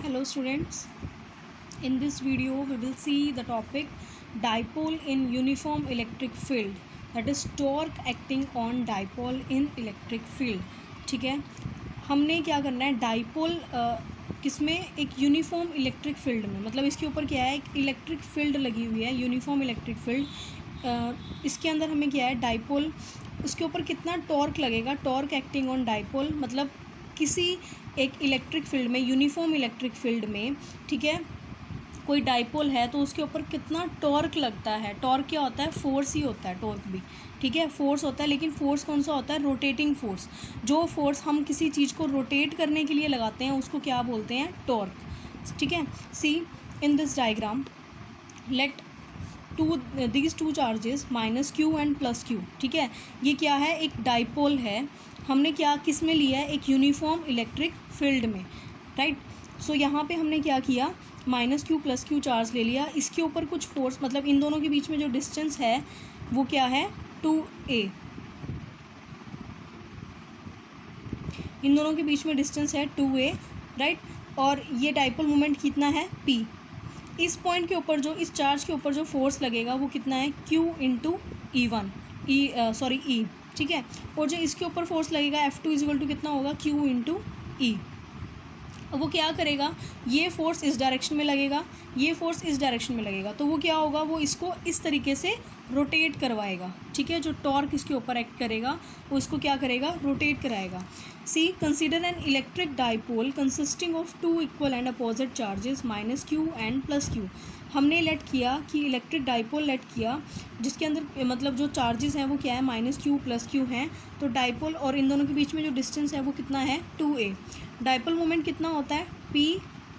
Hello students, in this video we will see the topic dipole in uniform electric field, that is torque acting on dipole in electric field. ठीक है, हमने क्या करना है dipole किसमें, एक uniform electric field में, मतलब इसके ऊपर क्या है, एक इलेक्ट्रिक फील्ड लगी हुई है, यूनिफॉर्म इलेक्ट्रिक फील्ड। इसके अंदर हमें क्या है डाइपोल, उसके ऊपर कितना टॉर्क लगेगा, टॉर्क एक्टिंग ऑन डाइपोल, मतलब किसी एक इलेक्ट्रिक फील्ड में, यूनिफॉर्म इलेक्ट्रिक फील्ड में, ठीक है, कोई डाइपोल है तो उसके ऊपर कितना टॉर्क लगता है। टॉर्क क्या होता है, फोर्स ही होता है टॉर्क भी, ठीक है, फोर्स होता है, लेकिन फोर्स कौन सा होता है, रोटेटिंग फोर्स। जो फोर्स हम किसी चीज़ को रोटेट करने के लिए लगाते हैं उसको क्या बोलते हैं, टॉर्क। ठीक है, see in this diagram let these two charges minus Q and plus Q. ठीक है, ये क्या है, एक डाइपोल है, हमने क्या किस में लिया है, एक यूनिफॉर्म इलेक्ट्रिक फील्ड में, राइट। सो यहाँ पे हमने क्या किया, minus Q plus Q charge ले लिया, इसके ऊपर कुछ फोर्स, मतलब इन दोनों के बीच में जो डिस्टेंस है वो क्या है, 2a। इन दोनों के बीच में डिस्टेंस है 2a, राइट। और ये डाइपोल मोमेंट कितना है, p। इस पॉइंट के ऊपर जो, इस चार्ज के ऊपर जो फोर्स लगेगा वो कितना है, q इंटू ई। ठीक है, और जो इसके ऊपर फोर्स लगेगा F2 इजिकल टू कितना होगा, Q इंटू ई। अब वो क्या करेगा, ये फोर्स इस डायरेक्शन में लगेगा, ये फोर्स इस डायरेक्शन में लगेगा, तो वो क्या होगा, वो इसको इस तरीके से रोटेट करवाएगा। ठीक है, जो टॉर्क इसके ऊपर एक्ट करेगा वो इसको क्या करेगा, रोटेट कराएगा। See consider an electric dipole consisting of two equal and opposite charges minus Q and plus Q. हमने लेट किया कि इलेक्ट्रिक डाइपोल लेट किया जिसके अंदर मतलब जो चार्जेस हैं वो क्या है, माइनस क्यू प्लस क्यू हैं। तो डाइपोल और इन दोनों के बीच में जो डिस्टेंस है वो कितना है, 2a। डाइपोल मोमेंट कितना होता है, p,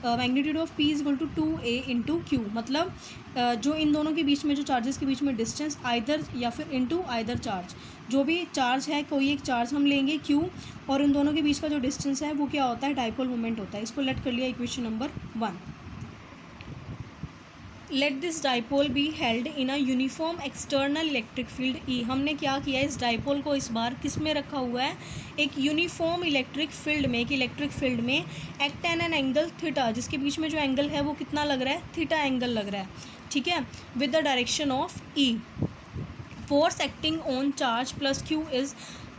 magnitude of p equal to 2a into Q, मतलब जो इन दोनों के बीच में, जो चार्जेस के बीच में डिस्टेंस, आइदर या फिर इंटू आइदर चार्ज, जो भी चार्ज है, कोई एक चार्ज हम लेंगे q, और इन दोनों के बीच का जो डिस्टेंस है वो क्या होता है, डाइपोल मोमेंट होता है। इसको लेट कर लिया equation number 1। Let this dipole be held in a uniform external electric field E. हमने क्या किया, इस डाइपोल को इस बार किस में रखा हुआ है, एक यूनिफॉर्म इलेक्ट्रिक फील्ड में, एक इलेक्ट्रिक फील्ड में, act an an angle theta, जिसके बीच में जो एंगल है वो कितना लग रहा है, थीटा एंगल लग रहा है। ठीक है, with the direction of E. Force acting on charge plus Q is,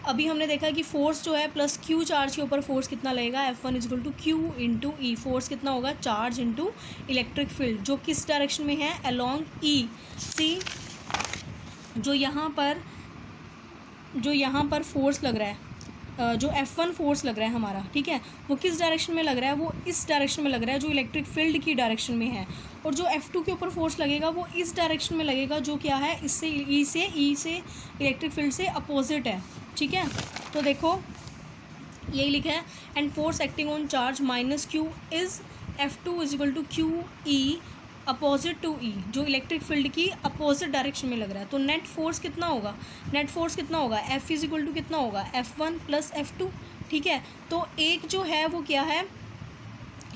अभी हमने देखा कि फोर्स जो है प्लस क्यू चार्ज के ऊपर फोर्स कितना लगेगा, F1 equal to Q into E. Force कितना होगा, चार्ज इंटू इलेक्ट्रिक फील्ड, जो किस डायरेक्शन में है, अलोंग ई। सी जो यहाँ पर फोर्स लग रहा है, जो F1 फोर्स लग रहा है हमारा, ठीक है, वो किस डायरेक्शन में लग रहा है, वो इस डायरेक्शन में लग रहा है जो इलेक्ट्रिक फील्ड की डायरेक्शन में है। और जो F2 के ऊपर फोर्स लगेगा वो इस डायरेक्शन में लगेगा, जो क्या है, इससे ई से इलेक्ट्रिक फील्ड से अपोजिट है। ठीक है, तो देखो यही लिखा है, and force acting on charge minus Q is F2 equal to Q E opposite to E, जो इलेक्ट्रिक फील्ड की अपोजिट डायरेक्शन में लग रहा है। तो नेट फोर्स कितना होगा, F इजिकल टू कितना होगा, F1 प्लस F2। ठीक है, तो एक जो है वो क्या है,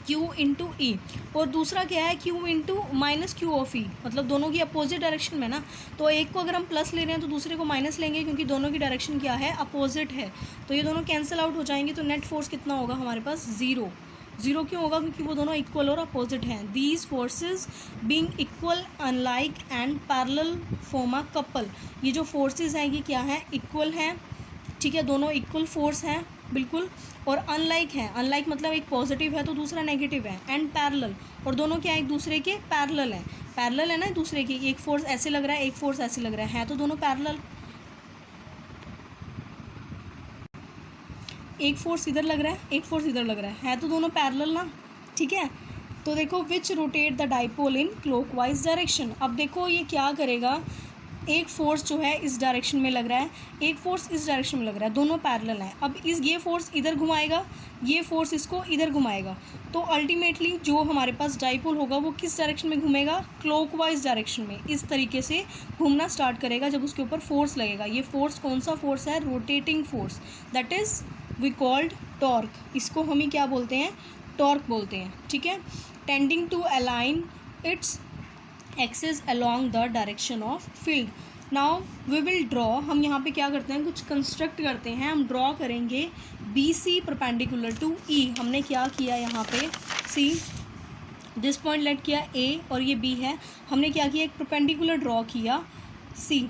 Q इंटू ई, और दूसरा क्या है, Q into minus Q of E, मतलब दोनों की अपोजिट डायरेक्शन में ना। तो एक को अगर हम प्लस ले रहे हैं तो दूसरे को माइनस लेंगे, क्योंकि दोनों की डायरेक्शन क्या है, अपोजिट है। तो ये दोनों कैंसिल आउट हो जाएंगे, तो नेट फोर्स कितना होगा हमारे पास, ज़ीरो। ज़ीरो क्यों होगा, क्योंकि वो दोनों इक्वल और अपोजिट हैं। These forces being equal unlike and parallel form a couple. ये जो फोर्सेज हैं ये क्या है, इक्वल हैं, ठीक है, दोनों इक्वल फोर्स हैं बिल्कुल, और अनलाइक है। अनलाइक मतलब एक पॉजिटिव है तो दूसरा नेगेटिव है, एंड पैरेलल, और दोनों क्या एक दूसरे के पैरेलल है। पैरेलल है ना एक दूसरे की, एक फोर्स ऐसे लग रहा है, एक फोर्स ऐसे लग रहा है तो दोनों पैरेलल। एक फोर्स इधर लग रहा है, एक फोर्स इधर लग रहा है तो दोनों पैरेलल ना। ठीक है, तो देखो विच rotate the dipole in clockwise direction. अब देखो ये क्या करेगा, एक फोर्स जो है इस डायरेक्शन में लग रहा है, एक फोर्स इस डायरेक्शन में लग रहा है, दोनों पैरेलल हैं। अब ये फोर्स इधर घुमाएगा, ये फोर्स इसको इधर घुमाएगा, तो अल्टीमेटली जो हमारे पास डाइपोल होगा वो किस डायरेक्शन में घूमेगा, क्लॉकवाइज डायरेक्शन में। इस तरीके से घूमना स्टार्ट करेगा जब उसके ऊपर फोर्स लगेगा। ये फोर्स कौन सा फोर्स है, rotating force, that is we called torque. इसको हम ही क्या बोलते हैं, टॉर्क बोलते हैं। ठीक है, tending to align its axis along the direction of field. Now we will draw, हम यहाँ पे क्या करते हैं, कुछ कंस्ट्रक्ट करते हैं, हम ड्रॉ करेंगे BC परपेंडिकुलर टू E। हमने क्या किया यहाँ पे, सी, दिस पॉइंट लेट किया ए और ये बी है, हमने क्या किया, एक परपेंडिकुलर ड्रॉ किया सी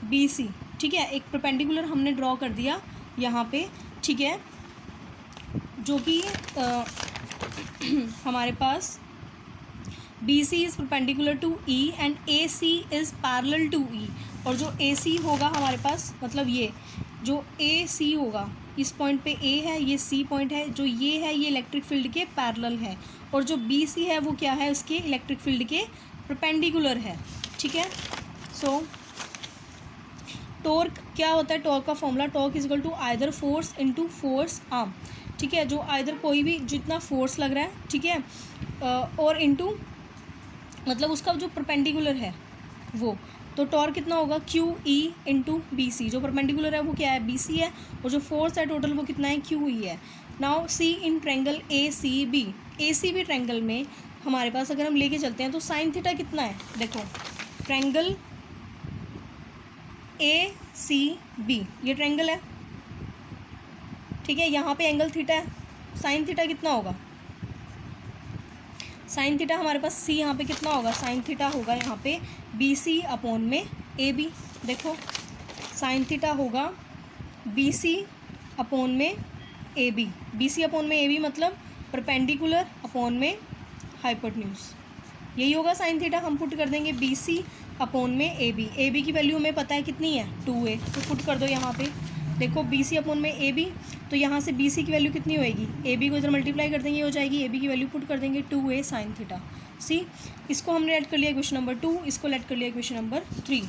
बी सी, ठीक है, एक परपेंडिकुलर हमने ड्रॉ कर दिया यहाँ पे, ठीक है, जो कि हमारे पास B C is perpendicular to E and A C is parallel to E, और जो ए सी होगा हमारे पास, मतलब ये जो ए सी होगा, इस पॉइंट पे ए है, ये सी पॉइंट है, जो ये है ये इलेक्ट्रिक फील्ड के पैरेलल है, और जो बी सी है वो क्या है, उसके इलेक्ट्रिक फील्ड के परपेंडिकुलर है, ठीक है। सो टॉर्क क्या होता है, टॉर्क का formula, torque is equal to either force into force arm, ठीक है, जो आइदर कोई भी जितना फोर्स लग रहा है, ठीक है, और इनटू मतलब उसका जो परपेंडिकुलर है वो, तो टॉर्क कितना होगा, Q E into B C, जो परपेंडिकुलर है वो क्या है, बी सी है, और जो फोर्स है टोटल वो कितना है, क्यू ई है। Now see in triangle A C B, A C B triangle में हमारे पास अगर हम लेके चलते हैं तो साइन थीटा कितना है, देखो ट्रायंगल ए सी बी, ये ट्रायंगल है, ठीक है, यहाँ पे एंगल थीटा है, साइन थीटा कितना होगा, साइन थीटा हमारे पास सी यहाँ पे कितना होगा, साइन थीटा होगा यहाँ पे बी सी अपॉन में ए बी, देखो साइन थीटा होगा बी सी अपॉन में A B, B C upon में ए बी मतलब परपेंडिकुलर अपॉन में हाइपोटेन्यूज, यही होगा साइन थीटा। हम पुट कर देंगे बी सी अपॉन में ए बी की वैल्यू हमें पता है कितनी है, 2a, तो पुट कर दो यहाँ पे, देखो बी सी अपॉन में ए बी, तो यहाँ से बी सी की वैल्यू कितनी होएगी, ए बी को इधर मल्टीप्लाई कर देंगे, हो जाएगी, ए बी की वैल्यू पुट कर देंगे 2a साइन थीटा। सी, इसको हमने ऐड कर लिया इक्वेशन नंबर 2, इसको ऐड कर लिया equation number 3।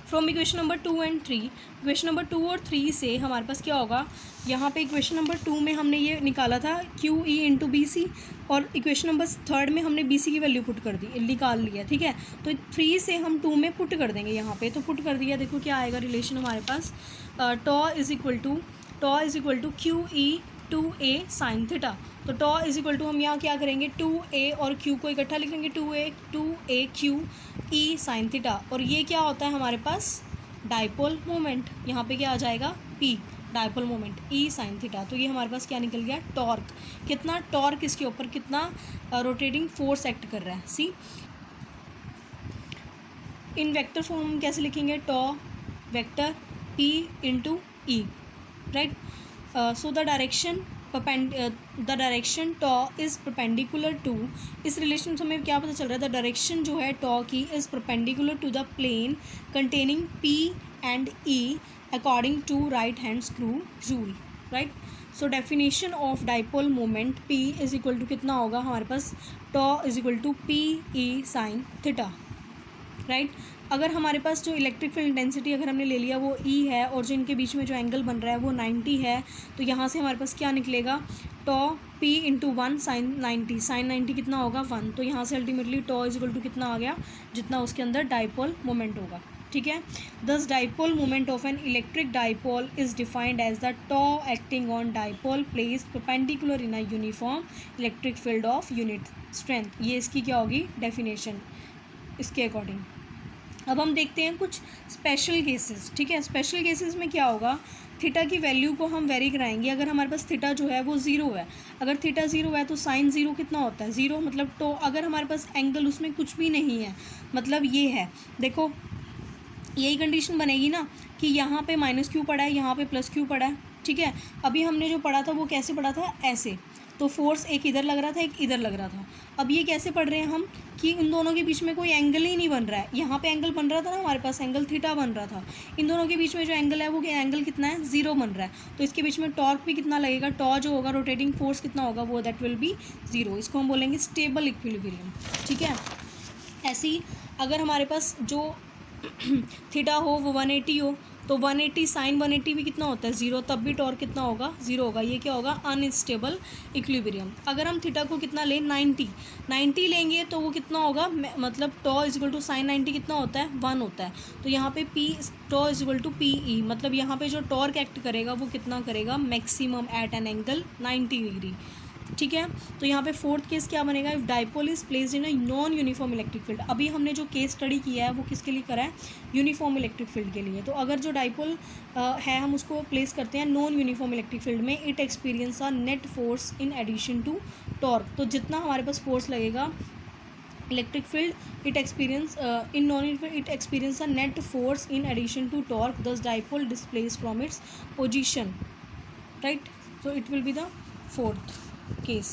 From equation number 2 and 3, equation number 2 और 3 से हमारे पास क्या होगा, यहाँ पे इक्वेशन नंबर 2 में हमने ये निकाला था Q E into B C, और इक्वेशन नंबर 3 में हमने बी सी की वैल्यू पुट कर दी, निकाल लिया, ठीक है, तो 3 से हम 2 में पुट कर देंगे यहाँ पे, तो पुट कर दिया, देखो क्या आएगा रिलेशन हमारे पास, tau is equal to Q E 2a sine theta, तो टॉ इज़ इक्वल टू हम यहाँ क्या करेंगे, 2a और q को इकट्ठा लिख लेंगे, 2a q e sine theta, और ये क्या होता है हमारे पास डाइपोल मोमेंट, यहाँ पे क्या आ जाएगा p dipole moment e sign theta, तो ये हमारे पास क्या निकल गया, टॉर्क, कितना टॉर्क इसके ऊपर कितना रोटेटिंग फोर्स एक्ट कर रहा है। सी, इन वेक्टर फॉर्म कैसे लिखेंगे, tau vector p into E, right, so the direction tau is perpendicular to, इस रिलेशन से हमें क्या पता चल रहा है, द डायरेक्शन जो है टॉ की is perpendicular to the plane containing P and E according to right hand screw rule, right. So definition of dipole moment P is equal to कितना होगा हमारे पास, tau is equal to P E sine theta, right. अगर हमारे पास जो electric field intensity अगर हमने ले लिया वो E है, और जो इनके बीच में जो एंगल बन रहा है वो 90 है, तो यहाँ से हमारे पास क्या निकलेगा, tau P into 1 sine 90, sine 90 कितना होगा 1, तो यहाँ से ultimately tau is equal to कितना आ गया, जितना उसके अंदर डाइपोल मोमेंट होगा, ठीक है। Thus dipole moment of an electric dipole is defined as the tau acting on dipole place perpendicular in a uniform electric field of unit strength, ये इसकी क्या होगी डेफिनेशन इसके अकॉर्डिंग। अब हम देखते हैं कुछ स्पेशल केसेस, ठीक है, स्पेशल केसेस में क्या होगा, थीटा की वैल्यू को हम वेरी कराएंगे, अगर हमारे पास थीटा जो है वो 0 है, अगर थीटा 0 है तो साइन 0 कितना होता है, 0, मतलब तो अगर हमारे पास एंगल उसमें कुछ भी नहीं है, मतलब ये है, देखो यही कंडीशन बनेगी ना कि यहाँ पे माइनस क्यू पड़ा है, यहाँ पे प्लस क्यू पड़ा है, ठीक है। अभी हमने जो पढ़ा था वो कैसे पढ़ा था, ऐसे, तो फोर्स एक इधर लग रहा था एक इधर लग रहा था, अब ये कैसे पढ़ रहे हैं हम कि इन दोनों के बीच में कोई एंगल ही नहीं बन रहा है, यहाँ पे एंगल बन रहा था ना हमारे पास, एंगल थीटा बन रहा था, इन दोनों के बीच में जो एंगल है वो एंगल कितना है, 0 बन रहा है, तो इसके बीच में टॉर्क भी कितना लगेगा, टॉ जो होगा रोटेटिंग फोर्स कितना होगा वो दैट विल बी 0, इसको हम बोलेंगे स्टेबल इक्विलिब्रियम, ठीक है। ऐसे ही अगर हमारे पास जो थीटा हो वो 180 हो, तो 180 साइन 180 भी कितना होता है 0, तब भी टॉर्क कितना होगा 0 होगा, ये क्या होगा अनस्टेबल इक्विलिब्रियम। अगर हम थीटा को कितना लें 90 लेंगे तो वो कितना होगा, मतलब tau is equal to sine 90 कितना होता है 1 होता है, तो यहाँ पे P tau is equal to P E, मतलब यहाँ पे जो टॉर्क एक्ट करेगा वो कितना करेगा maximum at an angle 90 degree, ठीक है। तो यहाँ पे फोर्थ केस क्या बनेगा, if dipole is placed in a non uniform electric field. अभी हमने जो केस स्टडी किया है वो किसके लिए करा है, यूनिफॉर्म इलेक्ट्रिक फील्ड के लिए। तो अगर जो डाइपोल है हम उसको प्लेस करते हैं नॉन यूनिफॉर्म इलेक्ट्रिक फील्ड में, it experience a net force in addition to torque. तो जितना हमारे पास फोर्स लगेगा electric field it experience in non it experience a net force in addition to torque, thus dipole displace from its position, right. So it will be the fourth case.